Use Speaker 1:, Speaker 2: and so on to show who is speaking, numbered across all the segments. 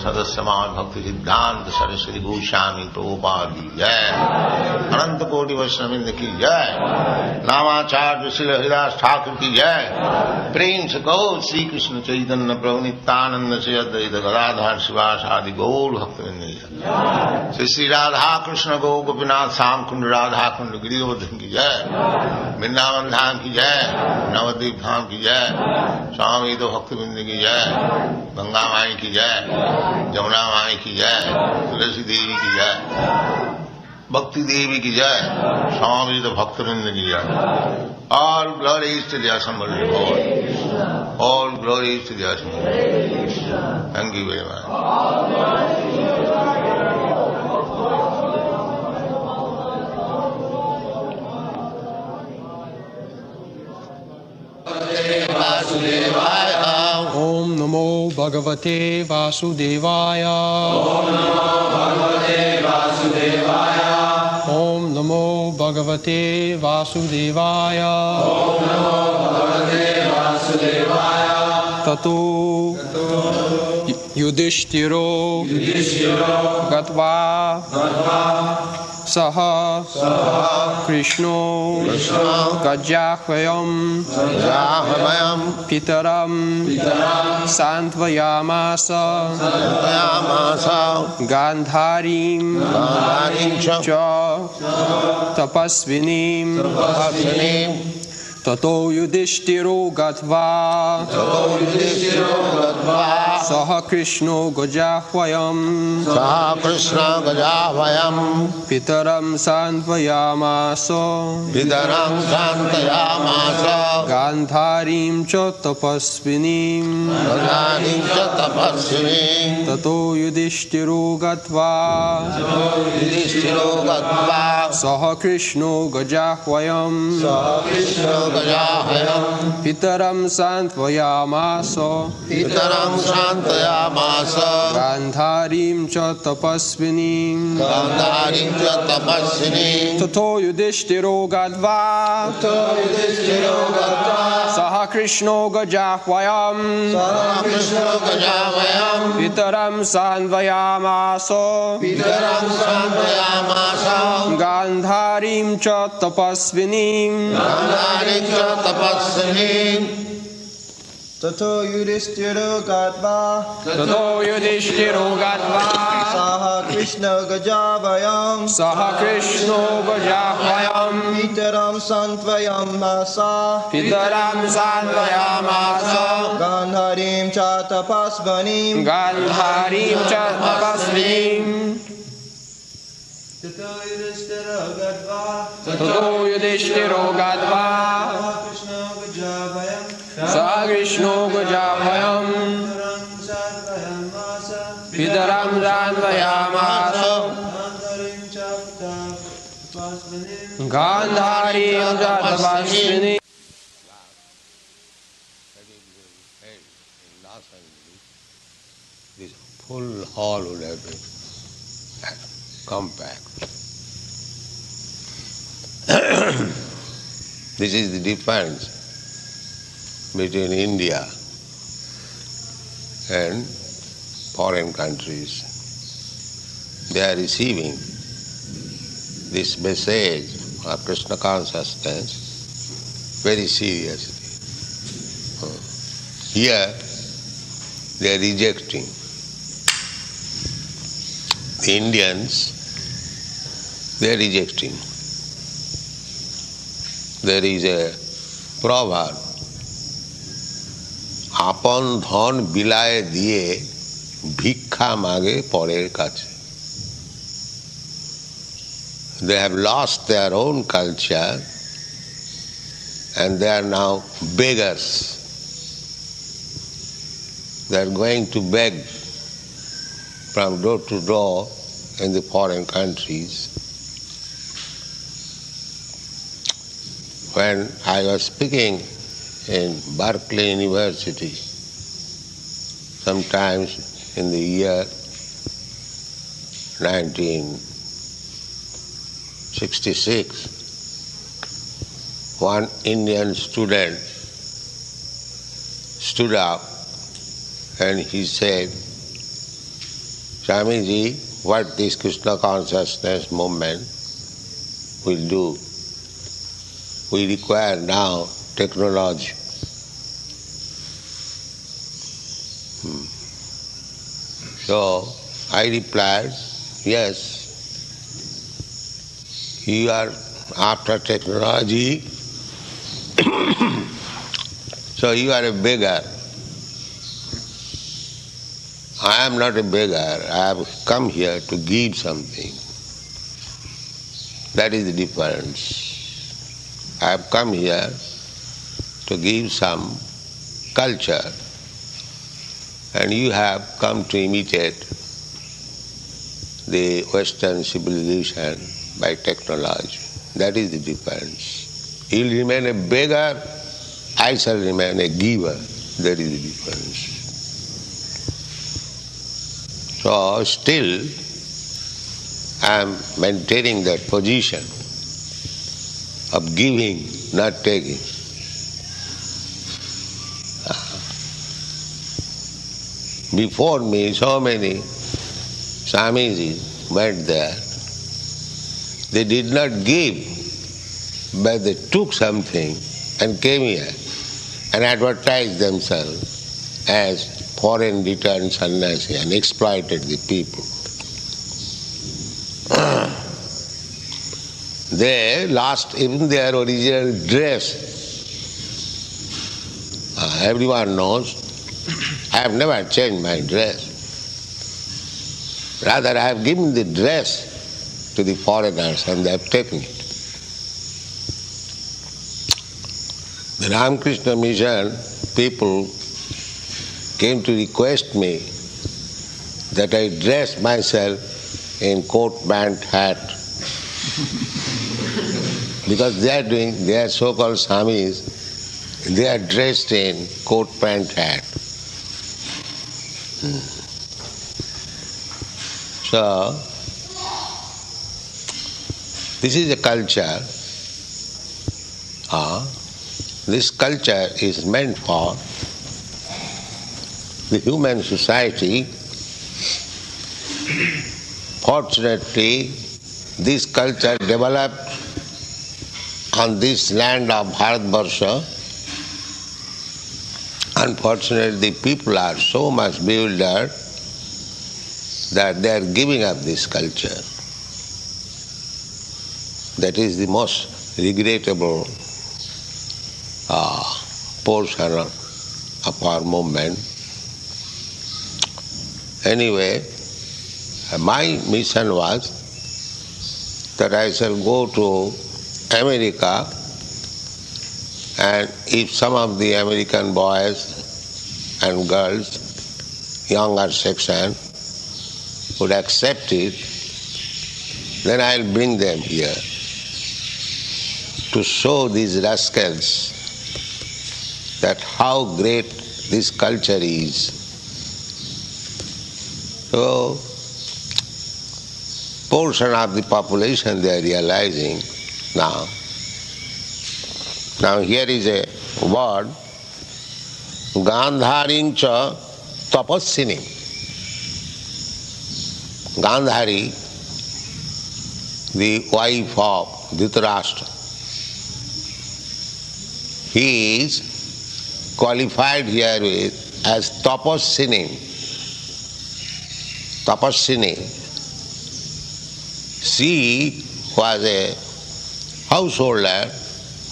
Speaker 1: Sadasya Mad Bhaktivedanta Swami Prabhupada ki jai. Ananta Koti Vaishnavindra ki jai. Namacharya Srila Haridas Thakur ki jai. Prem se kaho Sri Krishna Chaitanya Prabhu Nityananda Se Advaita Gadadhar Sivas Adi Gaur Bhaktivinoda ki jai. Sri Radha Krishna Go Gopinath Sam Kund Radha Kund Giridhavan ki jai. Vrindavan Dham ki jai. Navadvip Dham ki jai. Swami Bhaktivinoda ki jai. Ganga Mai ki jai. Jamuna Mai ki jai. Tulasi Devi ki jai. Bhakti Devi ki jai. Swami Bhaktivinoda ki jai. All glories to the assembled Lord. All glories to the assembled Lord. Thank you very much.
Speaker 2: Om Namo Bhagavate Vasudevaya. Om Namo Bhagavate Vasudevaya. Tato Yudhishthiro Gatva Saha Krishno Gajahvayam Pitaram Santvayamasa Gandharim Cha Tapasvinim Tato Yudhishthiro Gatva Saha Krishno Gajahvayam Pitaram Santvayamasa Gandharim Cha Tapasvinim Tato Yudhishthiro Gatva Saha Krishno Gajahvayam Pitaram Santvayamasa Gandharim Cha Tapasvinim Tato Yudhishthiro Gatva Saha Krishno Gajahvayam Pitaram Santvayamasa Gandharim Cha Tapasvinim
Speaker 3: Tato Yudhishthiro Gatva Saha Krishna Gajavayam Pitaram Santvayamasa Gandharim Cha Tapasvinim
Speaker 2: Tato Yudhishthiro Gatva Saha Krishno Gajavayam Pitaram Santvayamasa Gandharim Cha Tapasvinim.
Speaker 1: This full hall would have been compact. This is the difference between India and foreign countries. They are receiving this message of Krishna consciousness very seriously. Here they are rejecting. The Indians, they are rejecting. There is a proverb, আপন ধন বিলায় দিয়ে ভিক্ষা মাগে পরের কাছে. They have lost their own culture and they are now beggars. They are going to beg from door to door in the foreign countries. When I was speaking in Berkeley University, sometimes in the year 1966, one Indian student stood up and he said, Swamiji, what this Krishna consciousness movement will do. We require now technology. So I replied, yes, you are after technology, so you are a beggar. I am not a beggar. I have come here to give something. That is the difference. I have come here to give some culture, and you have come to imitate the Western civilization by technology. That is the difference. You will remain a beggar, I shall remain a giver. That is the difference. So still I am maintaining that position of giving, not taking. Before me, so many Swamiji went there. They did not give, but they took something and came here and advertised themselves as foreign returned sannyasi and exploited the people. They lost even their original dress. Everyone knows I have never changed my dress. Rather, I have given the dress to the foreigners and they have taken it. The Ramakrishna Mission people came to request me that I dress myself in coat, pant, hat. Because they are so-called Swamis, they are dressed in coat, pant, hat. So, this is a culture. This culture is meant for the human society. Fortunately, this culture developed on this land of Bharatvarsha. Unfortunately, the people are so much bewildered that they are giving up this culture. That is the most regrettable portion of our movement. Anyway, my mission was that I shall go to America, and if some of the American boys and girls, younger section, would accept it, then I'll bring them here to show these rascals that how great this culture is. So, portion of the population they are realizing now. Now here is a word, Gandharim cha tapassinim. Gandhari, the wife of Dhritarashtra, he is qualified here with as tapassinim. Tapassini. She was a householder,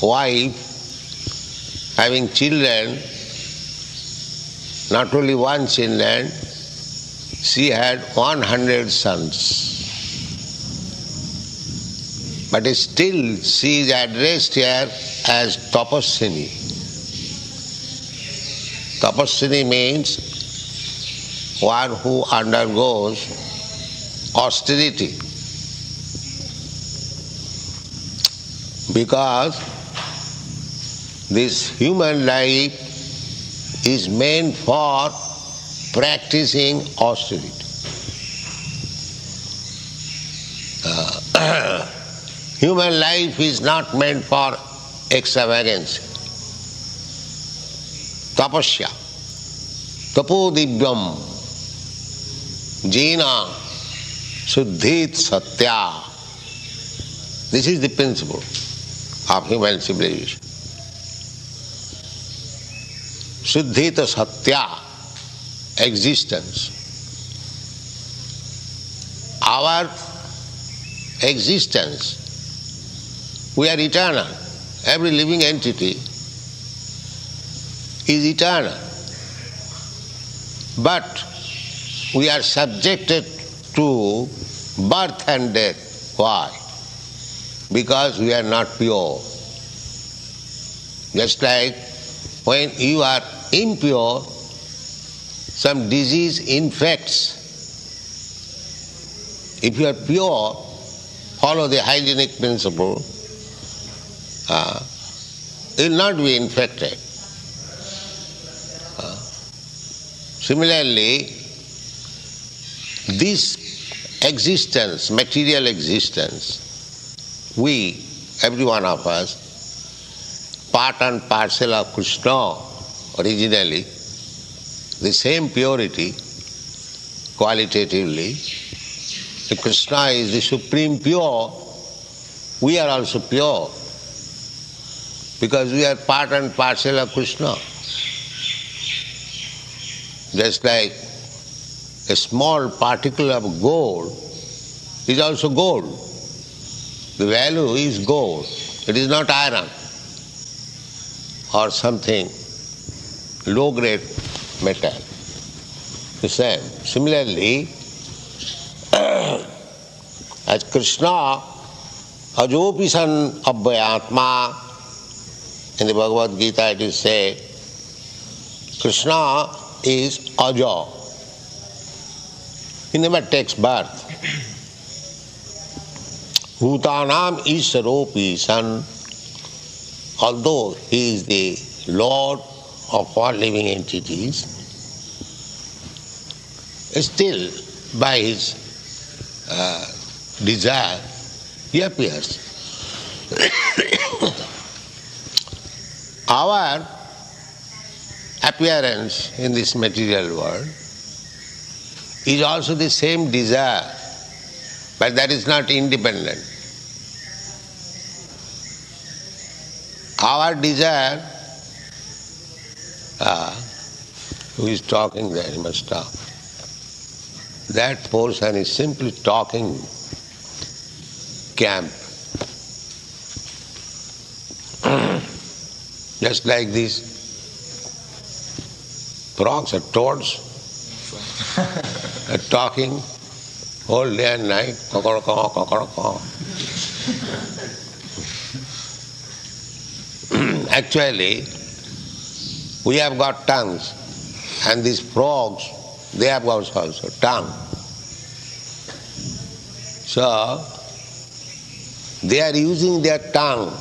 Speaker 1: wife, having children, not only one children, she had 100 sons. But still she is addressed here as Tapassini. Tapassini means one who undergoes austerity. Because this human life is meant for practicing austerity. Human life is not meant for extravagance. Tapasya, tapo divyam. Jina Suddhit Satya. This is the principle of human civilization. Suddhita Satya, existence. Our existence, we are eternal. Every living entity is eternal. But we are subjected to birth and death. Why? Because we are not pure. Just like when you are impure, some disease infects. If you are pure, follow the hygienic principle, you will not be infected. Similarly, this existence, material existence, we, every one of us, part and parcel of Krishna originally, the same purity, qualitatively. The Krishna is the supreme pure, we are also pure, because we are part and parcel of Krishna. Just like a small particle of gold is also gold. The value is gold. It is not iron or something low-grade metal. The same. Similarly, as Krishna, ajopi san abhyatma, in the Bhagavad Gita it is said, Krishna is aja. He never takes birth. Bhutanam Isharopi san, although he is the Lord of all living entities, still by his desire he appears. Our appearance in this material world is also the same desire, but that is not independent. Our desire, who is talking there, he must stop. That portion is simply talking camp. Just like these frogs or toads are talking all day and night, kakaraka, kakaraka. Actually, we have got tongues, and these frogs, they have got also tongue. So, they are using their tongue,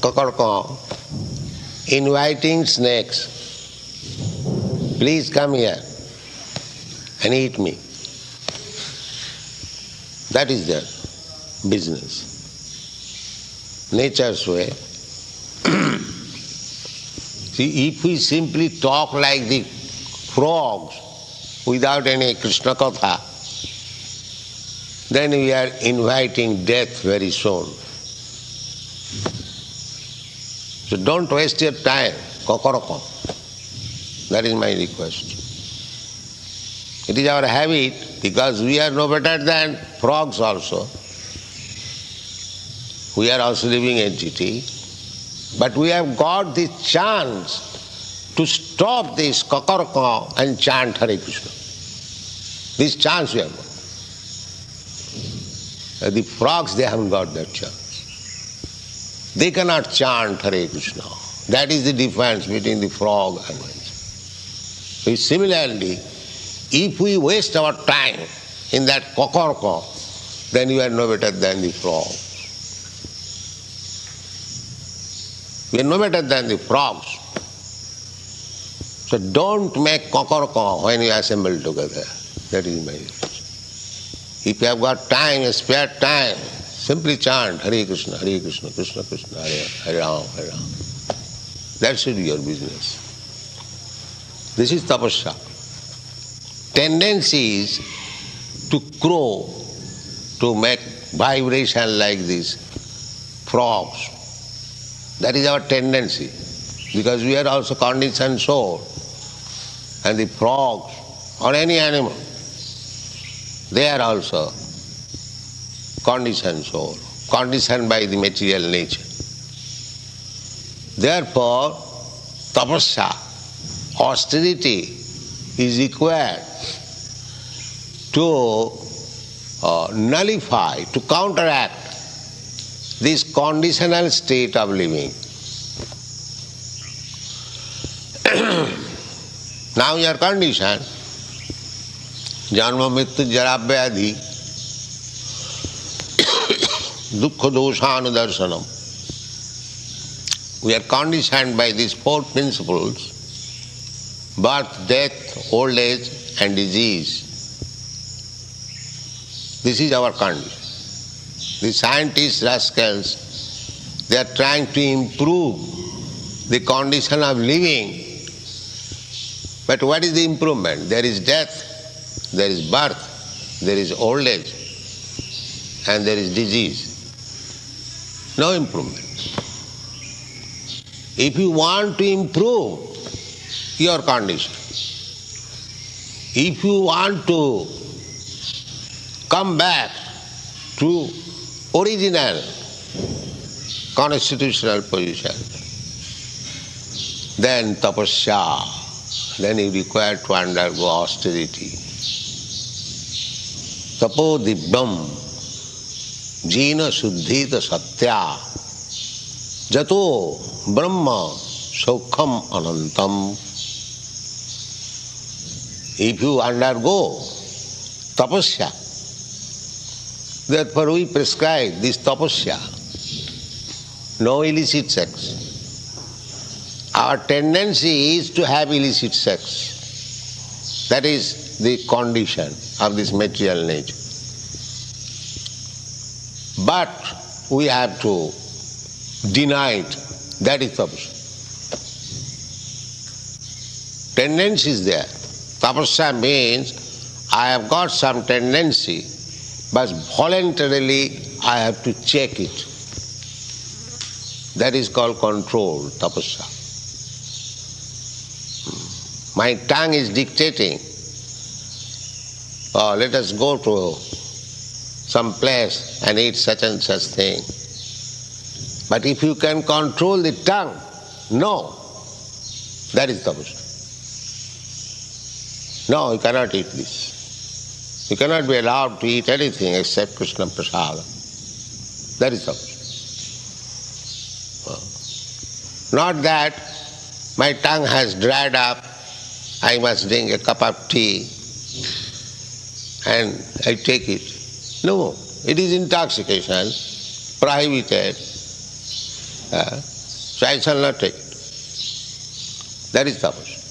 Speaker 1: kakaraka, inviting snakes. Please come here and eat me. That is their business. Nature's way. See, if we simply talk like the frogs without any Krishna Katha, then we are inviting death very soon. So don't waste your time, kokoroko. That is my request. It is our habit, because we are no better than frogs also. We are also living entity. But we have got the chance to stop this kokoroko and chant Hare Krishna. This chance we have got. The frogs, they haven't got that chance. They cannot chant Hare Krishna. That is the difference between the frog and man. So similarly, if we waste our time in that kokoroko, then we are no better than the frog. We are no better than the frogs. So don't make kokoroko when you assemble together. That is my request. If you have got time, spare time, simply chant Hare Krishna, Krishna Krishna, Hare Ram, Hare Ram. That should be your business. This is tapasya. tendency is to crow, to make vibration like this, frogs. That is our tendency, because we are also conditioned soul. And the frogs or any animal, they are also conditioned soul, conditioned by the material nature. Therefore, tapasya, austerity, is required to nullify, to counteract this conditional state of living. Now you are conditioned, janma mrityu jara vyadhi, dukkha doshanudarshanam. We are conditioned by these four principles: birth, death, old age and disease. This is our condition. The scientists, rascals, they are trying to improve the condition of living. But what is the improvement? There is death, there is birth, there is old age, and there is disease. No improvement. If you want to improve your condition, if you want to come back to original constitutional position, then tapasya, then you require to undergo austerity. Tapo dibbam jina suddhita satya jato brahma saukham anantam. If you undergo tapasya, therefore we prescribe this tapasya, no illicit sex. Our tendency is to have illicit sex. That is the condition of this material nature. But we have to deny it. That is tapasya. Tendency is there. Tapasya means I have got some tendency, but voluntarily I have to check it. That is called control, tapasya. My tongue is dictating, oh, let us go to some place and eat such and such thing. But if you can control the tongue, no, that is tapasya. No, you cannot eat this. You cannot be allowed to eat anything except Krishna Prasada. That is tapasya. Not that my tongue has dried up, I must drink a cup of tea and I take it. No, it is intoxication, prohibited. So I shall not take it. That is tapasya.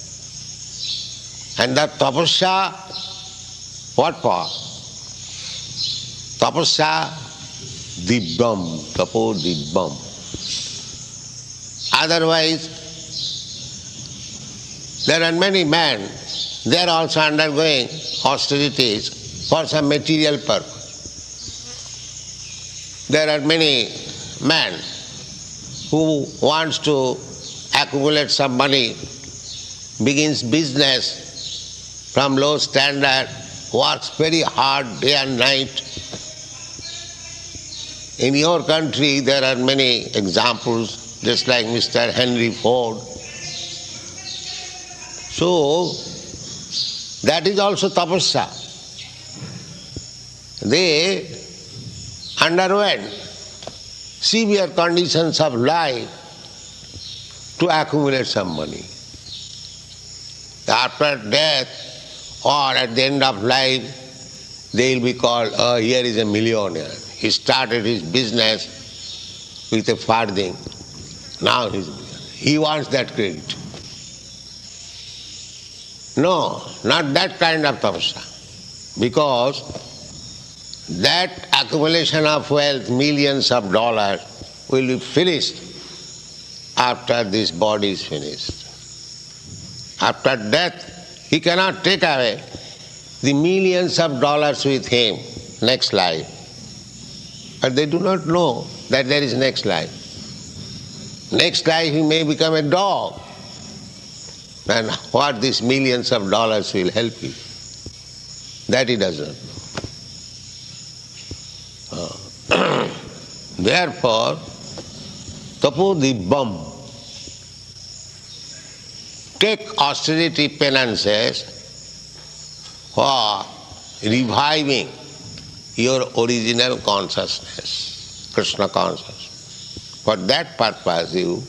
Speaker 1: And that tapasya, what for? Tapasya dibbam, tapo dibbam. Otherwise, there are many men, they are also undergoing austerities for some material purpose. There are many men who wants to accumulate some money, begins business from low standard, works very hard day and night. In your country there are many examples, just like Mr. Henry Ford. So, that is also tapasya. They underwent severe conditions of life to accumulate some money. After death or at the end of life, they will be called, oh, here is a millionaire. He started his business with a farthing. Now he wants that credit. No, not that kind of tapasya. Because that accumulation of wealth, millions of dollars, will be finished after this body is finished. After death, he cannot take away the millions of dollars with him next life. But they do not know that there is next life. Next life he may become a dog. And what these millions of dollars will help you, that he doesn't know. Therefore, tapodibbam, take austerity penances for reviving your original consciousness, Krishna consciousness. For that purpose you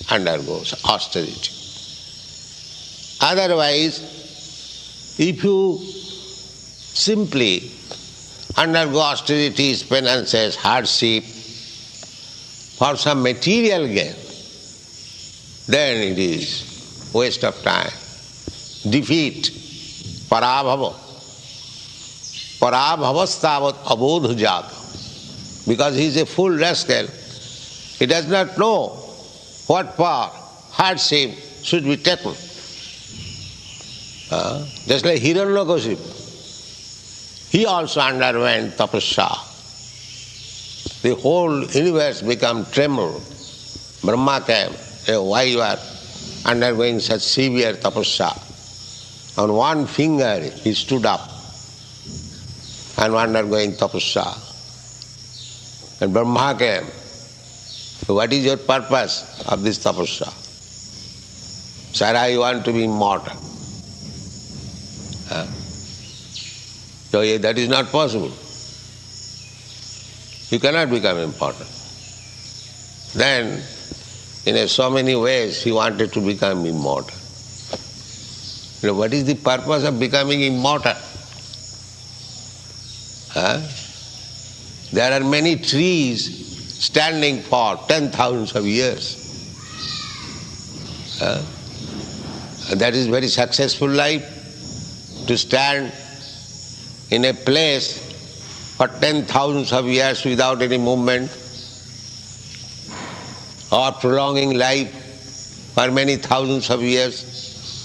Speaker 1: undergo austerity. Otherwise, if you simply undergo austerities, penances, hardship for some material gain, then it is waste of time, defeat, parabhava. Parabhavastavat abodhujata. Because he is a full rascal, he does not know what for hardship should be taken. Just like Hiranyakashipu, he also underwent tapasya. The whole universe became tremble. Brahma came, why you are undergoing such severe tapasya? On one finger he stood up and undergoing tapasya. And Brahma came, what is your purpose of this tapasya? Sir, I want to be immortal. So that is not possible. You cannot become immortal. Then, in so many ways, he wanted to become immortal. What is the purpose of becoming immortal? There are many trees standing for 10,000s of years. That is very successful life, to stand in a place for 10,000s of years without any movement, or prolonging life for many thousands of years.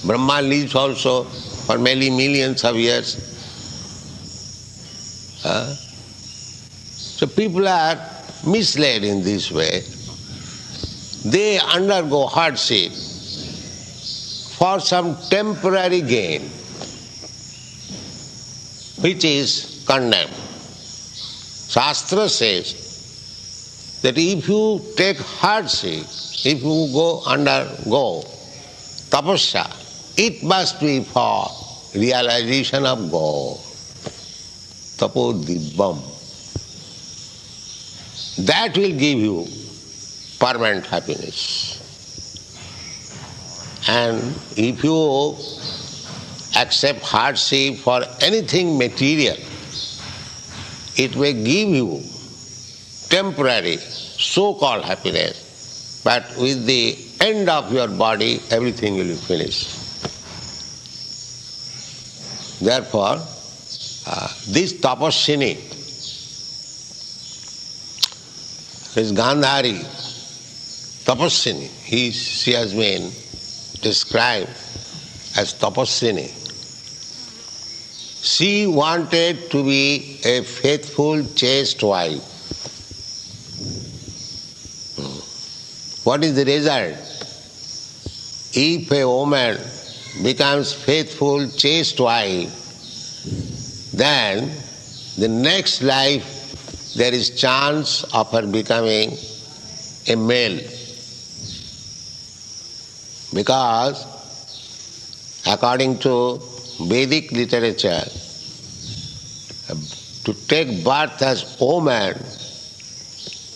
Speaker 1: Brahma lives also for many millions of years. So people are misled in this way. They undergo hardship for some temporary gain, which is condemned. Shastra says that if you take hardship, if you undergo tapasya, it must be for realization of God. Tapodibbam. That will give you permanent happiness. And if you accept hardship for anything material, it may give you temporary so-called happiness, but with the end of your body, everything will be finished. Therefore, this tapasini, this Gandhari, tapasini, she has been described as tapasini. She wanted to be a faithful, chaste wife. What is the result? If a woman becomes faithful, chaste wife, then the next life there is chance of her becoming a male. Because according to Vedic literature, to take birth as woman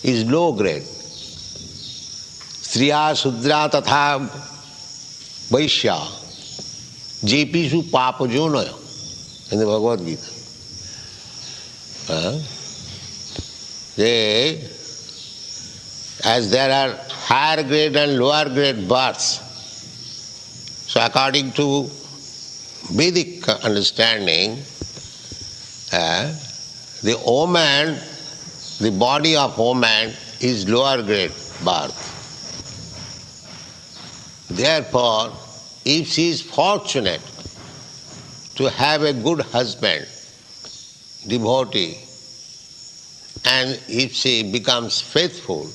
Speaker 1: is low grade. Striya Sudra Tatha Vaishya Jepishu Papajonaya in the Bhagavad Gita. As there are higher grade and lower grade births, so according to Vedic understanding, the woman, the body of woman is lower grade birth. Therefore, if she is fortunate to have a good husband, devotee, and if she becomes faithful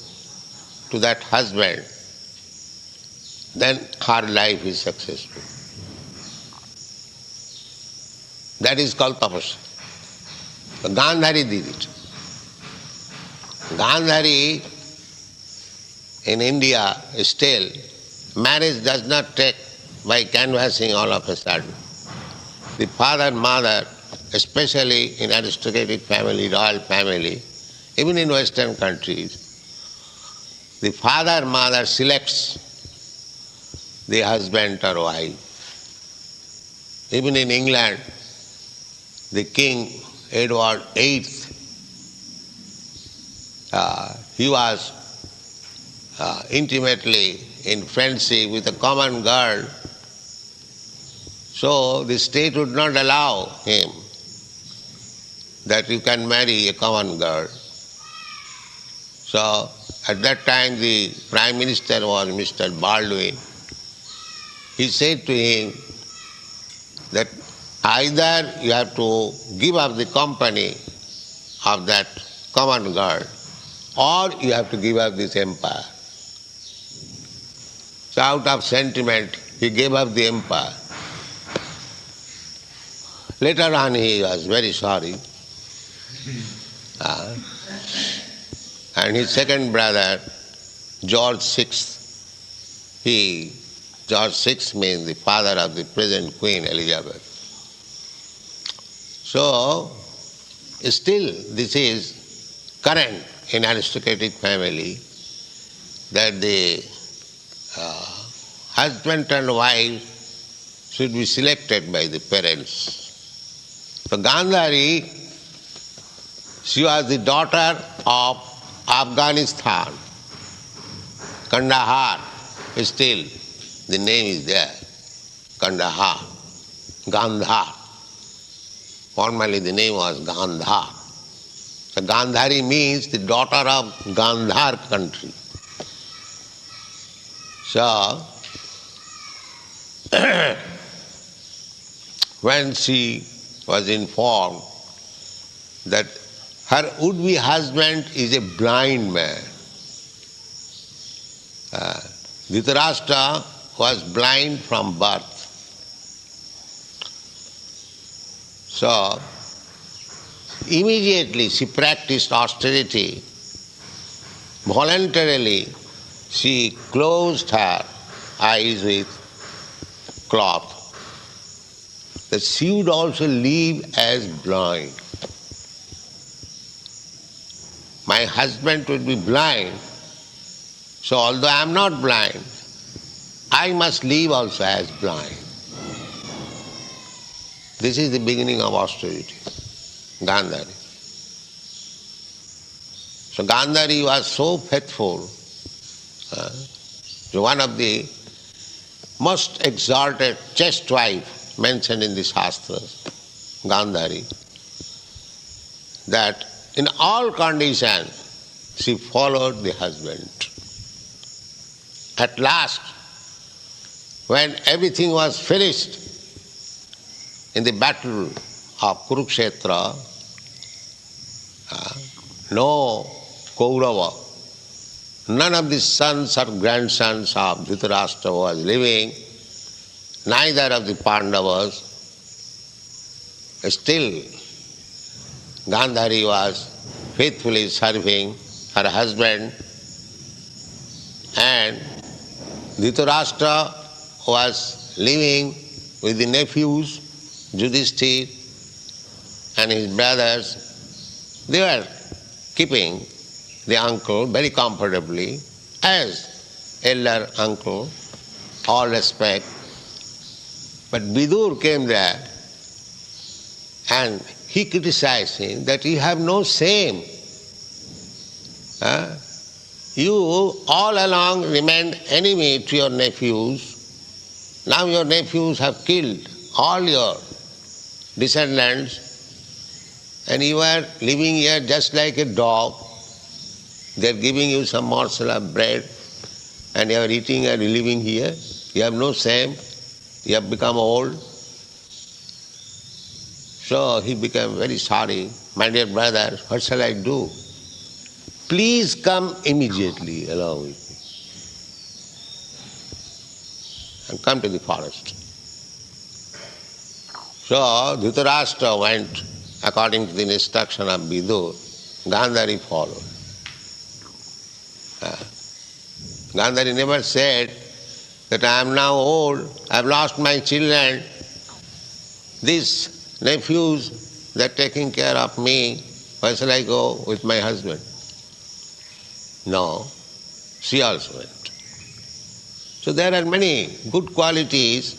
Speaker 1: to that husband, then her life is successful. That is called tapasya. So Gandhari did it. Gandhari in India still, marriage does not take by canvassing all of a sudden. The father, mother, especially in aristocratic family, royal family, even in Western countries, the father, mother selects the husband or wife. Even in England, the King Edward VIII, he was intimately in friendship with a common girl, so the state would not allow him that you can marry a common girl. So at that time the Prime Minister was Mr. Baldwin. He said to him that either you have to give up the company of that common girl or you have to give up this empire. So out of sentiment he gave up the empire. Later on he was very sorry. And his second brother, George VI, George VI means the father of the present Queen Elizabeth. So, still this is current in aristocratic family that the husband and wife should be selected by the parents. So Gandhari, she was the daughter of Afghanistan, Kandahar, still the name is there, Kandahar, Gandhar. Formerly the name was Gandhar. So Gandhari means the daughter of Gandhar country. So, when she was informed that her would-be husband is a blind man, Dhritarashtra was blind from birth. So, immediately she practiced austerity. Voluntarily, she closed her eyes with cloth, that she would also live as blind. My husband would be blind, so although I am not blind, I must live also as blind. This is the beginning of austerity, Gandhari. So Gandhari was so faithful, one of the most exalted chaste wife mentioned in the Shastras, Gandhari, that in all conditions she followed the husband. At last, when everything was finished in the battle of Kurukshetra, no Kaurava, none of the sons or grandsons of Dhritarashtra was living, neither of the Pandavas. Still, Gandhari was faithfully serving her husband, and Dhritarashtra was living with the nephews, Yudhishthira and his brothers. They were keeping the uncle very comfortably as elder uncle, all respect. But Vidur came there and he criticized him that you have no shame. You all along remained enemy to your nephews. Now your nephews have killed all your descendants and you are living here just like a dog. They are giving you some morsel of bread and you are eating and living here. You have no shame. You have become old. So he became very sorry. My dear brother, what shall I do? Please come immediately along with me and come to the forest. So Dhritarashtra went according to the instruction of Vidur. Gandhari followed. Gandhari never said that I am now old, I have lost my children, these nephews, they are taking care of me, where shall I go with my husband? No, she also went. So there are many good qualities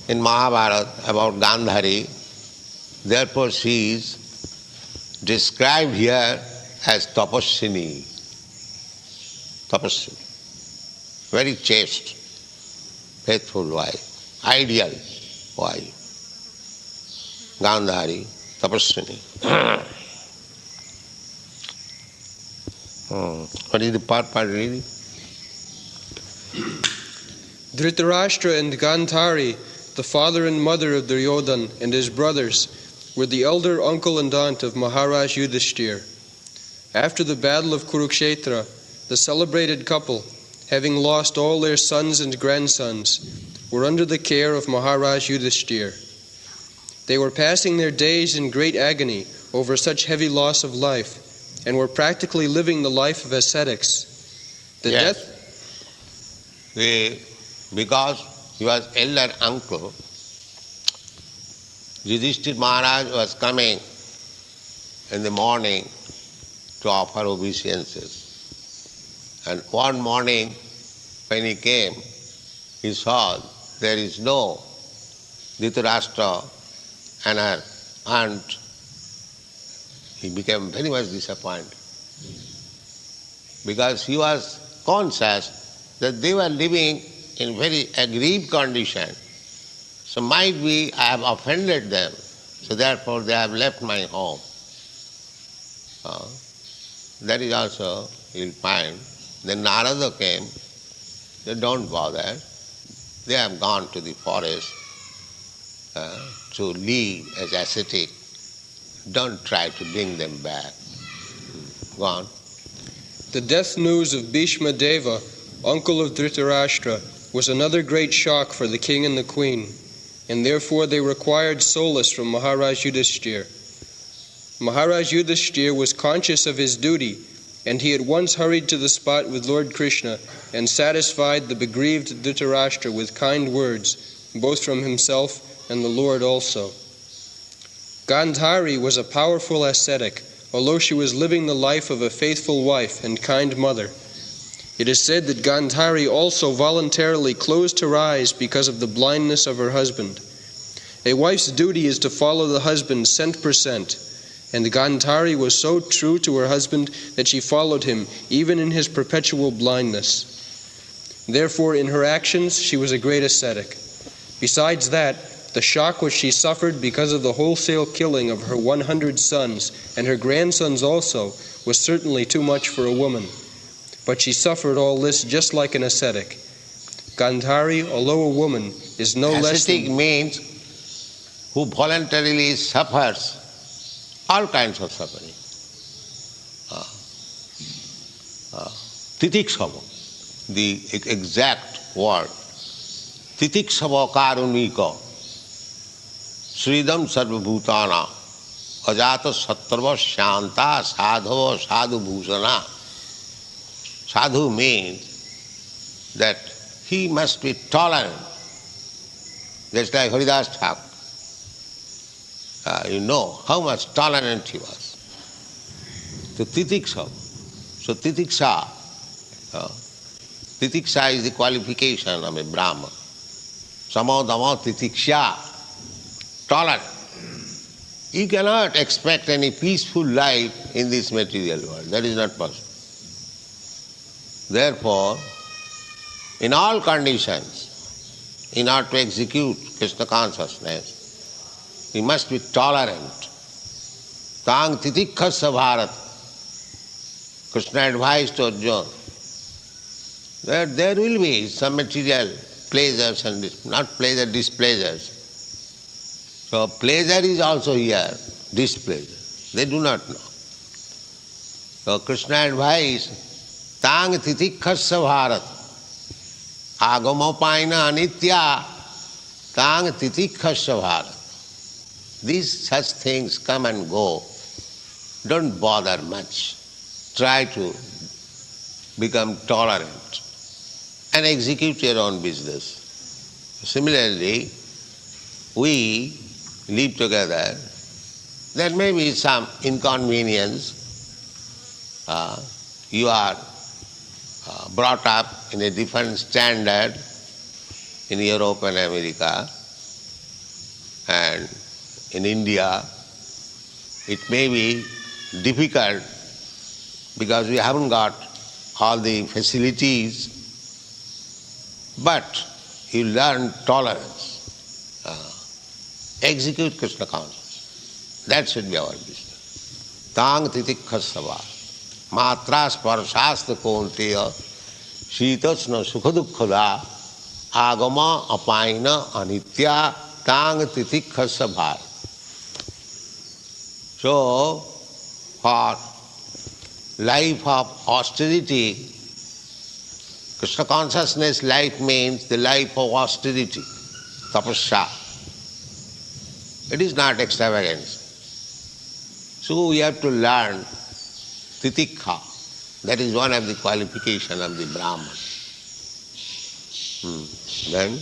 Speaker 1: in Mahabharata about Gandhari. Therefore she is described here as Tapaswini. Tapaswini. Very chaste, faithful wife, ideal wife. Gandhari, Tapaswini. What is the part reading?
Speaker 2: Dhritarashtra and Gandhari, the father and mother of Duryodhana and his brothers, were the elder uncle and aunt of Maharaj Yudhishthir. After the battle of Kurukshetra, the celebrated couple, having lost all their sons and grandsons, were under the care of Maharaj Yudhishthir. They were passing their days in great agony over such heavy loss of life, and were practically living the life of ascetics.
Speaker 1: Because he was elder uncle, Yudhishthira Maharaj was coming in the morning to offer obeisances. And one morning when he came, he saw there is no Dhritarashtra and her aunt. He became very much disappointed because he was conscious that they were living in very aggrieved condition. So might be I have offended them, so therefore they have left my home. That is also you'll find. Then Narada came, they don't bother. They have gone to the forest to live as ascetic. Don't try to bring them back. Go on.
Speaker 2: The death news of Bhishma Deva, uncle of Dhritarashtra, was another great shock for the king and the queen, and therefore they required solace from Maharaj Yudhishthir. Maharaj Yudhishthir was conscious of his duty, and he at once hurried to the spot with Lord Krishna and satisfied the begrieved Dhritarashtra with kind words, both from himself and the Lord also. Gandhari was a powerful ascetic, although she was living the life of a faithful wife and kind mother. It is said that Gandhari also voluntarily closed her eyes because of the blindness of her husband. A wife's duty is to follow the husband cent per cent, and Gandhari was so true to her husband that she followed him even in his perpetual blindness. Therefore, in her actions, she was a great ascetic. Besides that, the shock which she suffered because of the wholesale killing of her 100 sons and her grandsons also was certainly too much for a woman. But she suffered all this just like an ascetic. Gandhari, although a woman, is no less than...
Speaker 1: Ascetic means who voluntarily suffers all kinds of suffering. Titiksava, the exact word. Titiksava karunika. Sridam sarvabhutana. Ajata sattva shanta sadhava sadhu bhusana. Sadhu means that he must be tolerant. Just like Haridas Thakur. You know how much tolerant he was. So titiksa. So titiksa. Titiksa is the qualification of a Brahman. Samo dama titiksha. Tolerant. You cannot expect any peaceful life in this material world. That is not possible. Therefore, in all conditions, in order to execute Krishna consciousness, we must be tolerant. Tang titikkha bharat. Krishna advised to Arjuna that there will be some material pleasures and not pleasure, displeasures. So So pleasure is also here, displeasure. They do not know. So Krishna advised, Tang titikhasya bharat, agamopaina anitya, tang titikhasya bharat. These such things come and go. Don't bother much. Try to become tolerant and execute your own business. Similarly, we live together. There may be some inconvenience. You are brought up in a different standard in Europe and America, and in India it may be difficult because we haven't got all the facilities, but you learn tolerance. Execute Krishna consciousness. That should be our business. Tang titikhasava. Matra sparshasta konteya shitasna sukhadukkhada agama apaina anitya tang titikhasava. So, for life of austerity, Krishna consciousness life means the life of austerity, tapasya. It is not extravagance. So we have to learn titikha. That is one of the qualifications of the Brahman. Then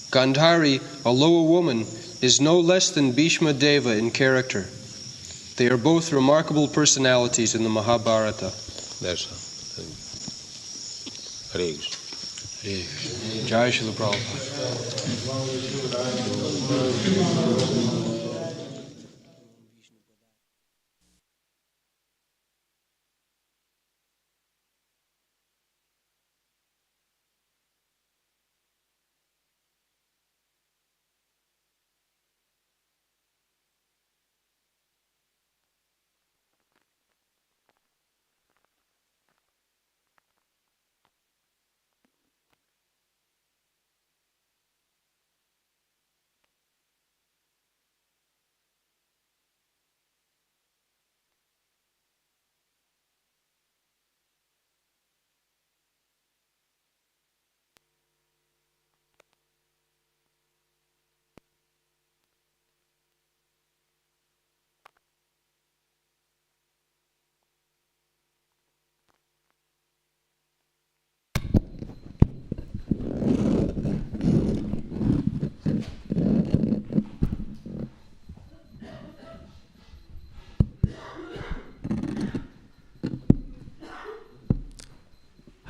Speaker 2: Gandhari, although a woman, is no less than Bhishma Deva in character. They are both remarkable personalities in the Mahabharata.
Speaker 1: that's all. Hare Krishna.
Speaker 2: Jai Srila Prabhupada.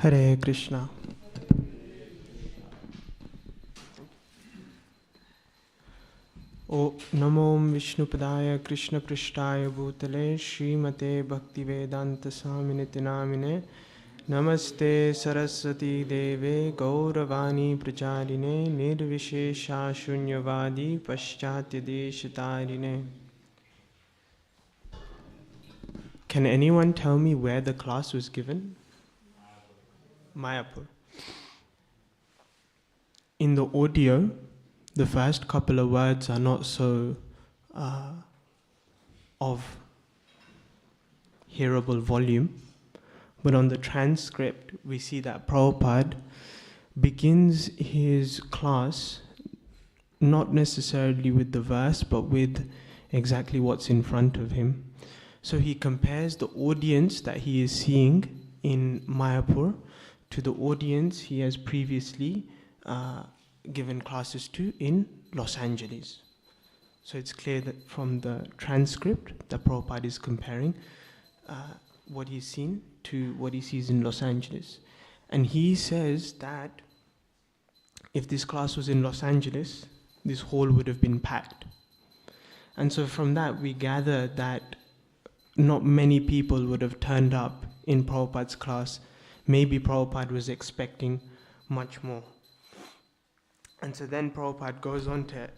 Speaker 4: Hare Krishna. O Namo Vishnupadaya Krishna Prishtaya Bhutale Srimate Bhaktivedanta Swami Namine Namaste Saraswati Deve Gauravani Pracharine Nirvishesha Shunyavadi Paschatya Deshatarine. Can anyone tell me where the class was given? Māyāpur. In the audio, the first couple of words are not so of hearable volume, but on the transcript we see that Prabhupada begins his class not necessarily with the verse but with exactly what's in front of him. So he compares the audience that he is seeing in Māyāpur to the audience he has previously given classes to in Los Angeles. So it's clear that from the transcript that Prabhupada is comparing what he's seen to what he sees in Los Angeles. And he says that if this class was in Los Angeles, this hall would have been packed. And so from that we gather that not many people would have turned up in Prabhupada's class. Maybe Prabhupada was expecting much more. And so then Prabhupada goes on to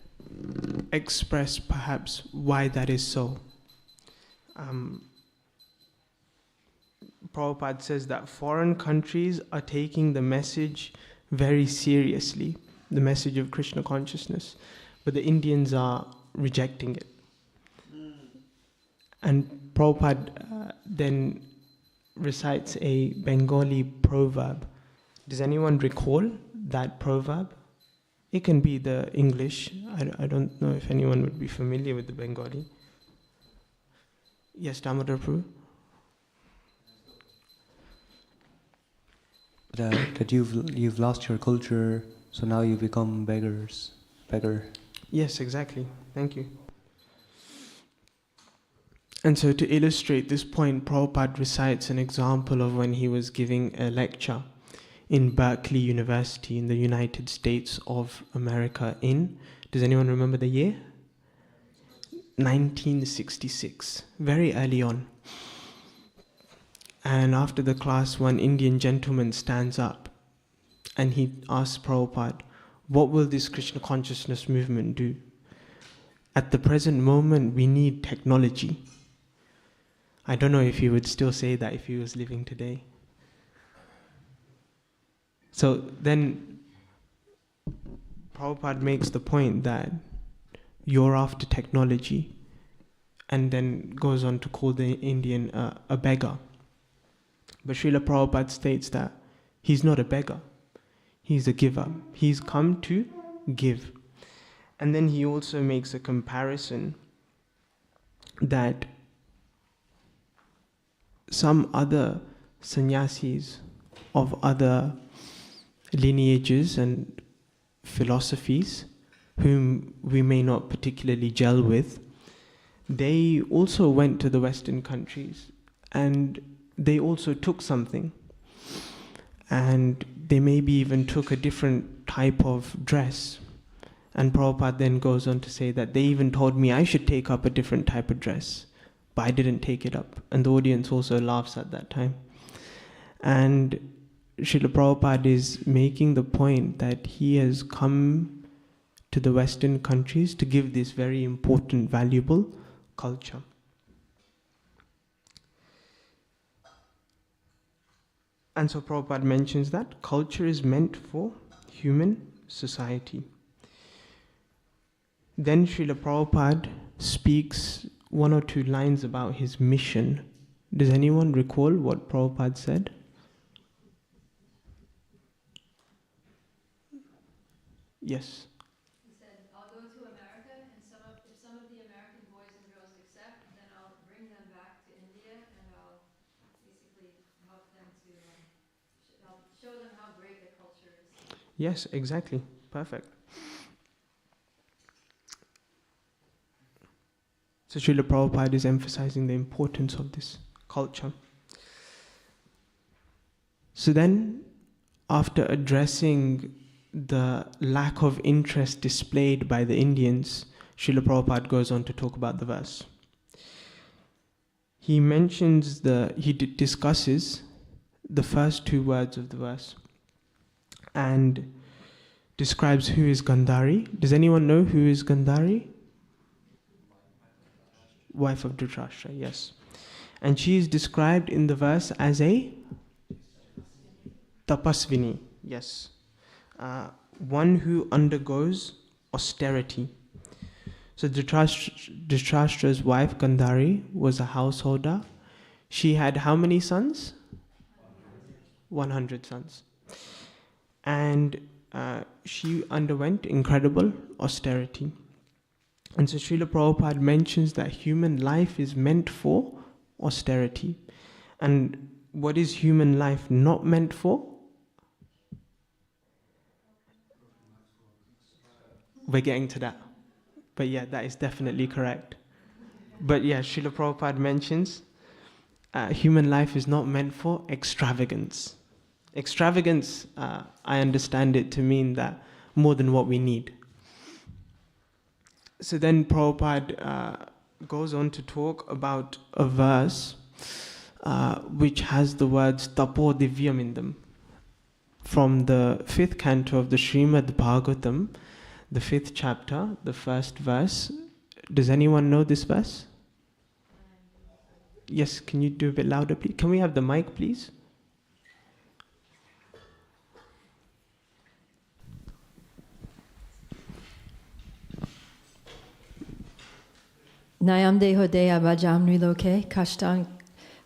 Speaker 4: express perhaps why that is so. Prabhupada says that foreign countries are taking the message very seriously, the message of Krishna consciousness. but the Indians are rejecting it. And Prabhupada then recites a Bengali proverb. Does anyone recall that proverb? It can be the English. I don't know if anyone would be familiar with the Bengali. Yes, Damodar Prabhu?
Speaker 5: That you've lost your culture, so now you become beggar.
Speaker 4: Yes, exactly. Thank you. And so to illustrate this point, Prabhupada recites an example of when he was giving a lecture in Berkeley University in the United States of America in, does anyone remember the year? 1966, very early on. And after the class, one Indian gentleman stands up and he asks Prabhupada, what will this Krishna consciousness movement do? At the present moment, we need technology. I don't know if he would still say that if he was living today. So then Prabhupada makes the point that you're after technology, and then goes on to call the Indian a beggar. But Srila Prabhupada states that he's not a beggar, he's a giver. He's come to give. And then he also makes a comparison that some other sannyasis of other lineages and philosophies, whom we may not particularly gel with, they also went to the Western countries and they also took something. And they maybe even took a different type of dress. And Prabhupada then goes on to say that they even told me I should take up a different type of dress, but I didn't take it up. And the audience also laughs at that time. And Srila Prabhupada is making the point that he has come to the Western countries to give this very important, valuable culture. And so Prabhupada mentions that culture is meant for human society. Then Srila Prabhupada speaks one or two lines about his mission. Does anyone recall what Prabhupada said? Yes.
Speaker 6: He said, I'll go to America, and if some of the American boys and girls accept, then I'll bring them back to India, and I'll basically help them to, I'll show them how great the culture is.
Speaker 4: Yes, exactly. Perfect. So Srila Prabhupada is emphasizing the importance of this culture. So then, after addressing the lack of interest displayed by the Indians, Srila Prabhupada goes on to talk about the verse. He discusses the first two words of the verse and describes who is Gandhari. Does anyone know who is Gandhari? Wife of Dhritarashtra, yes. And she is described in the verse as a tapasvini, yes. One who undergoes austerity. So Dhritarashtra's wife Gandhari was a householder. She had how many sons? 100 sons. And she underwent incredible austerity. And so Srila Prabhupada mentions that human life is meant for austerity. And what is human life not meant for? We're getting to that. But yeah, that is definitely correct. But yeah, Srila Prabhupada mentions human life is not meant for extravagance. Extravagance, I understand it to mean that more than what we need. So then Prabhupada goes on to talk about a verse which has the words tapo divyam in them. From the 5th canto of the Srimad Bhagavatam, the 5th chapter, the first verse. Does anyone know this verse? Yes, can you do a bit louder, please? Can we have the mic, please?
Speaker 6: Nayam deho deya bhajam niloke kashtan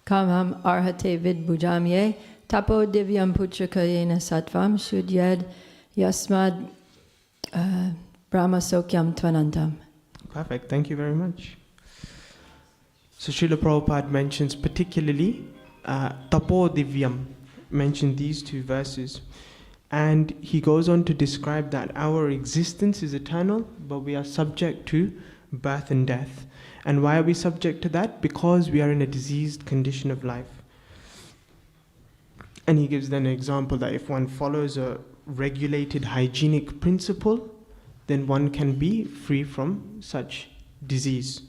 Speaker 6: kamam arhate vid bhujamye tapo divyam puchakayena sattvam shudyad yasmad brahma sokyam tvanantam.
Speaker 4: Perfect, thank you very much. So Srila Prabhupada mentions particularly Tapo Divyam, mentioned these two verses. And he goes on to describe that our existence is eternal, but we are subject to birth and death. And why are we subject to that? Because we are in a diseased condition of life. And he gives then an example that if one follows a regulated hygienic principle, then one can be free from such disease.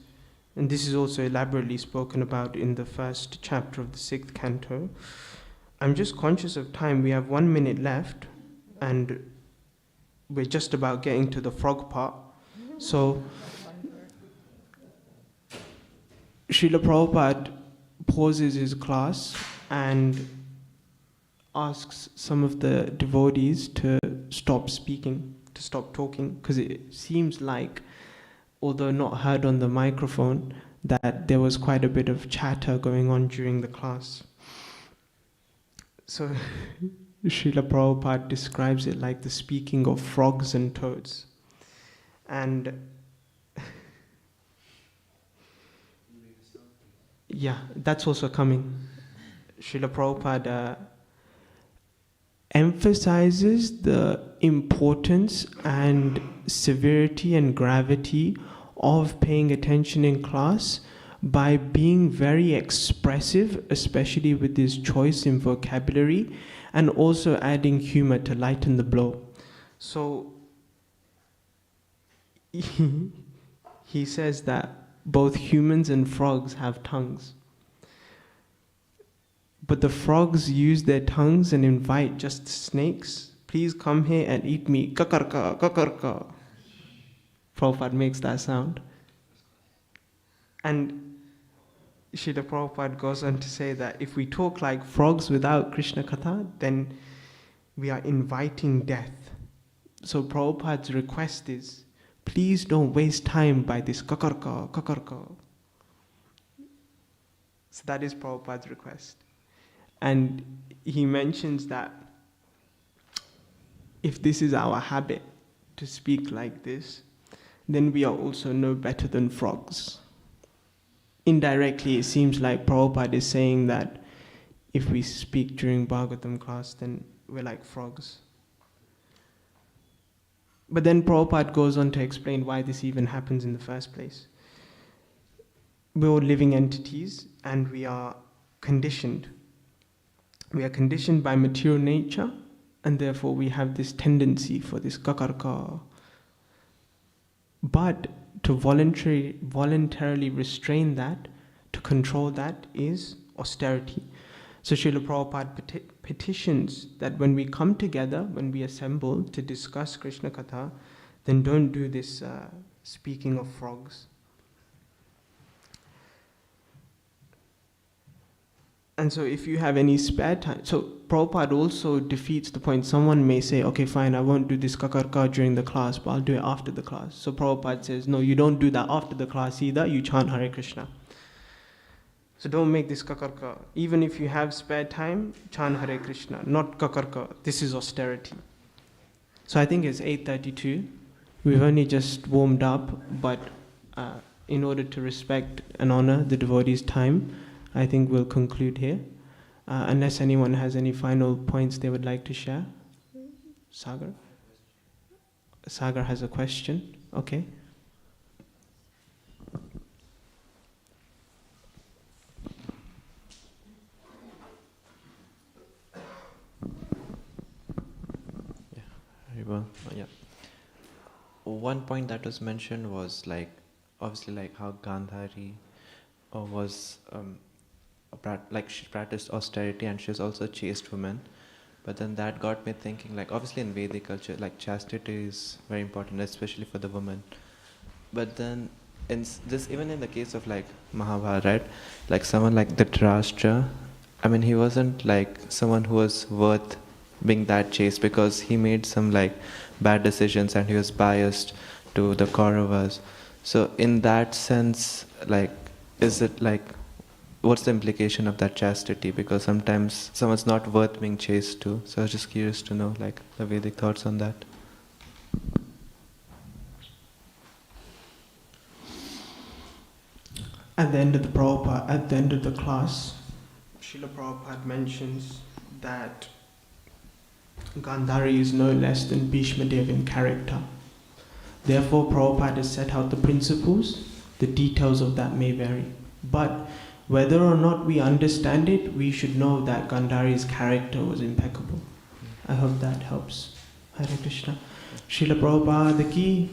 Speaker 4: And this is also elaborately spoken about in the first chapter of the 6th canto. I'm just conscious of time. We have 1 minute left, and we're just about getting to the frog part. So, Srila Prabhupada pauses his class and asks some of the devotees to stop speaking, to stop talking, because it seems like, although not heard on the microphone, that there was quite a bit of chatter going on during the class. So Srila Prabhupada describes it like the speaking of frogs and toads. And yeah, that's also coming. Srila Prabhupada emphasizes the importance and severity and gravity of paying attention in class by being very expressive, especially with his choice in vocabulary, and also adding humor to lighten the blow. So he says that both humans and frogs have tongues. But the frogs use their tongues and invite just snakes. Please come here and eat me. Kakarka, kakarka. Prabhupada makes that sound. And Srila Prabhupada goes on to say that if we talk like frogs without Krishna Katha, then we are inviting death. So Prabhupada's request is, please don't waste time by this kakarka, kakarka. So that is Prabhupada's request. And he mentions that if this is our habit to speak like this, then we are also no better than frogs. Indirectly, it seems like Prabhupada is saying that if we speak during Bhagavatam class, then we're like frogs. But then Prabhupada goes on to explain why this even happens in the first place. We're all living entities and we are conditioned. We are conditioned by material nature, and therefore we have this tendency for this kakarka. But to voluntarily restrain that, to control that, is austerity. So Srila Prabhupada petitions that when we come together, when we assemble to discuss Krishna Katha, then don't do this speaking of frogs. And so if you have any spare time, so Prabhupada also defeats the point. Someone may say, okay, fine, I won't do this kakarka during the class, but I'll do it after the class. So Prabhupada says, no, you don't do that after the class either, you chant Hare Krishna. So don't make this kakarka. Even if you have spare time, chant Hare Krishna, not kakarka. This is austerity. So I think it's 8:32. We've only just warmed up, but in order to respect and honor the devotees' time, I think we'll conclude here. Unless anyone has any final points they would like to share. Sagar? Sagar has a question. Okay.
Speaker 7: Yeah. One point that was mentioned was like, obviously, like how Gandhari was she practiced austerity and she was also a chaste woman. But then that got me thinking, like obviously in Vedic culture, like chastity is very important, especially for the woman. But then in this, even in the case of like Mahabharata, right? Like someone like Dhritarashtra, I mean, he wasn't like someone who was worth being that chaste because he made some like bad decisions and he was biased to the Kauravas. So in that sense, like, is it like, what's the implication of that chastity? Because sometimes someone's not worth being chaste to. So I was just curious to know, like, the Vedic thoughts on that.
Speaker 4: At the end of the class, Srila Prabhupada mentions that Gandhari is no less than Bhishma Dev in character. Therefore, Prabhupada has set out the principles. The details of that may vary. But whether or not we understand it, we should know that Gandhari's character was impeccable. I hope that helps. Hare Krishna. Srila Prabhupada ki.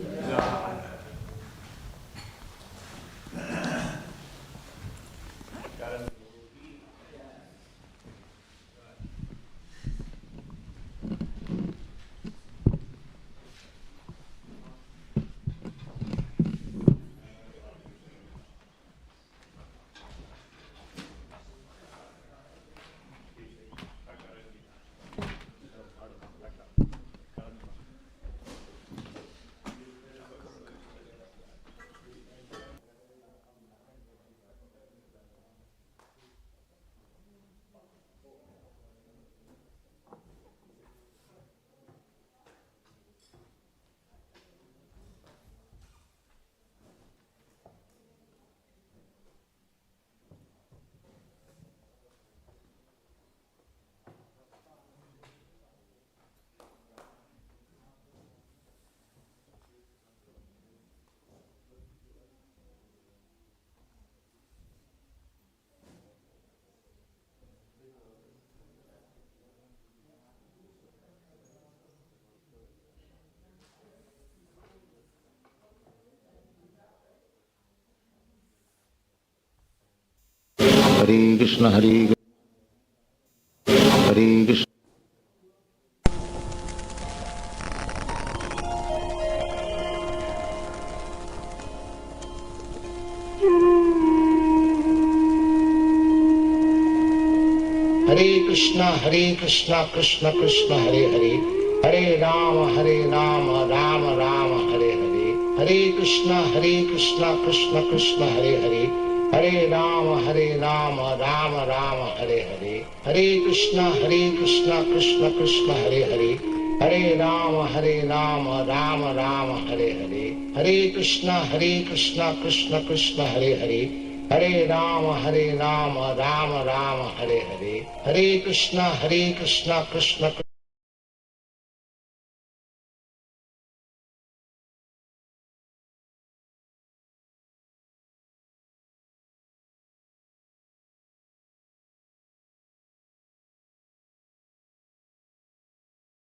Speaker 1: Hare Krishna, Hare Krishna. Hare Krishna, Krishna Krishna, Hare Hare. Hare Rama, Rama Rama, Hare Hare. Hare Krishna, Krishna Krishna, Hare Hare. Hare Rama, Rama Rama, Hare Hare. Hare Krishna, Krishna Krishna, Hare Hare. Hare Rama, Rama Rama, Hare Hare. Hare Krishna, Krishna Hare Hare. Hare Rama, Rama Rama, Hare Hare. Hare Krishna, Krishna Krishna.